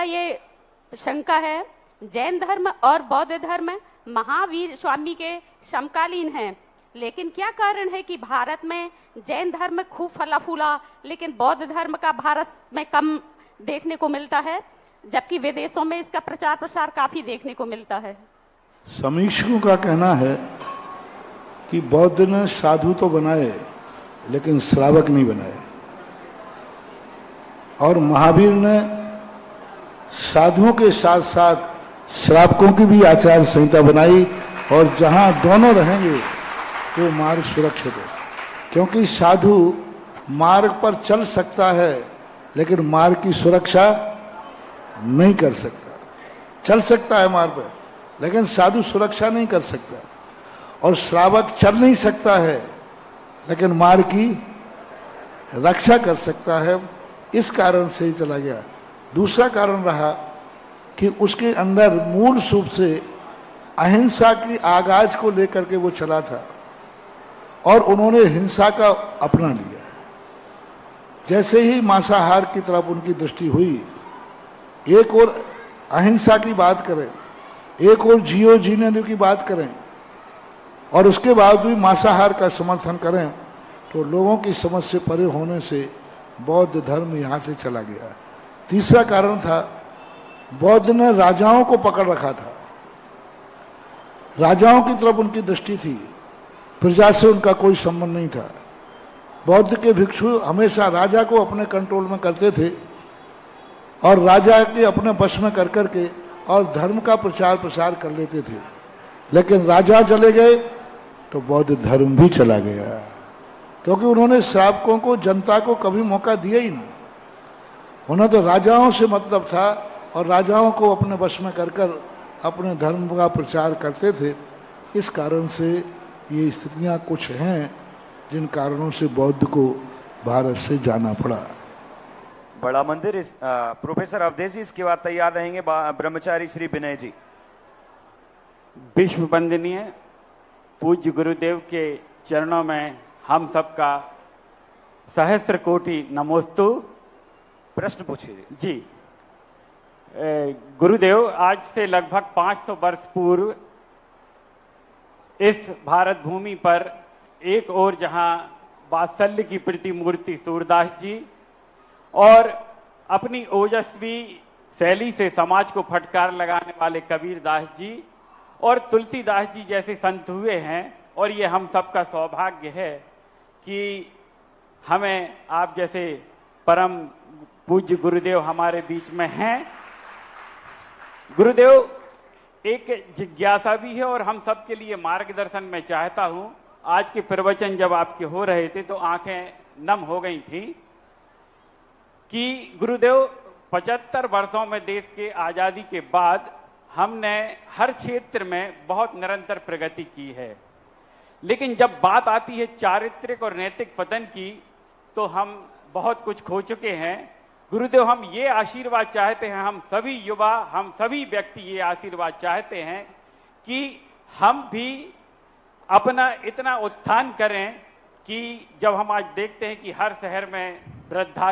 मेरा ये शंका है, जैन धर्म और बौद्ध धर्म महावीर स्वामी के समकालीन हैं, लेकिन क्या कारण है कि भारत में जैन धर्म खूब फला फूला लेकिन बौद्ध धर्म का भारत में कम देखने को मिलता है, जबकि विदेशों में इसका प्रचार प्रसार काफी देखने को मिलता है? समीक्षकों का कहना है कि बौद्ध ने साधु तो बनाए लेकिन श्रावक नहीं बनाए, और महावीर ने साधुओं के साथ साथ श्रावकों की भी आचार संहिता बनाई, और जहां दोनों रहेंगे तो मार्ग सुरक्षित है। क्योंकि साधु मार्ग पर चल सकता है लेकिन मार्ग की सुरक्षा नहीं कर सकता। चल सकता है मार्ग पर लेकिन साधु सुरक्षा नहीं कर सकता, और श्रावक चल नहीं सकता है लेकिन मार्ग की रक्षा कर सकता है। इस कारण से ही चला गया। दूसरा कारण रहा कि उसके अंदर मूल रूप से अहिंसा की आगाज को लेकर के वो चला था, और उन्होंने हिंसा का अपना लिया। जैसे ही मांसाहार की तरफ उनकी दृष्टि हुई, एक और अहिंसा की बात करें, एक और जियो जीने दो की बात करें, और उसके बाद भी मांसाहार का समर्थन करें, तो लोगों की समझ से परे होने से बौद्ध धर्म यहां से चला गया। तीसरा कारण था, बौद्ध ने राजाओं को पकड़ रखा था। राजाओं की तरफ उनकी दृष्टि थी, प्रजा से उनका कोई संबंध नहीं था। बौद्ध के भिक्षु हमेशा राजा को अपने कंट्रोल में करते थे, और राजा के अपने वश में कर करके और धर्म का प्रचार प्रसार कर लेते थे। लेकिन राजा चले गए तो बौद्ध धर्म भी चला गया, क्योंकि उन्होंने श्रावकों को, जनता को कभी मौका दिया ही नहीं। उन्हें तो राजाओं से मतलब था, और राजाओं को अपने वश में कर कर अपने धर्म का प्रचार करते थे। इस कारण से ये स्थितियां कुछ हैं जिन कारणों से बौद्ध को भारत से जाना पड़ा। बड़ा मंदिर प्रोफेसर अवधेश जी, इसके बाद तैयार रहेंगे ब्रह्मचारी श्री विनय जी। विश्व वंदनीय पूज्य गुरुदेव के चरणों में हम सबका सहस्त्र कोटि नमोस्तु। प्रश्न पूछिए जी। गुरुदेव, आज से लगभग 500 वर्ष पूर्व इस भारत भूमि पर एक और जहां वात्सल्य की प्रतिमूर्ति सूरदास जी और अपनी ओजस्वी शैली से समाज को फटकार लगाने वाले कबीरदास जी और तुलसीदास जी जैसे संत हुए हैं, और ये हम सबका सौभाग्य है कि हमें आप जैसे परम पूज्य गुरुदेव हमारे बीच में हैं। गुरुदेव, एक जिज्ञासा भी है और हम सबके लिए मार्गदर्शन मैं चाहता हूं। आज के प्रवचन जब आपके हो रहे थे तो आंखें नम हो गई थी कि गुरुदेव 75 वर्षों में देश के आजादी के बाद हमने हर क्षेत्र में बहुत निरंतर प्रगति की है, लेकिन जब बात आती है चारित्रिक और नैतिक पतन की तो हम बहुत कुछ खो चुके हैं। गुरुदेव, हम ये आशीर्वाद चाहते हैं, हम सभी युवा, हम सभी व्यक्ति ये आशीर्वाद चाहते हैं कि हम भी अपना इतना उत्थान करें कि जब हम आज देखते हैं कि हर शहर में वृद्धा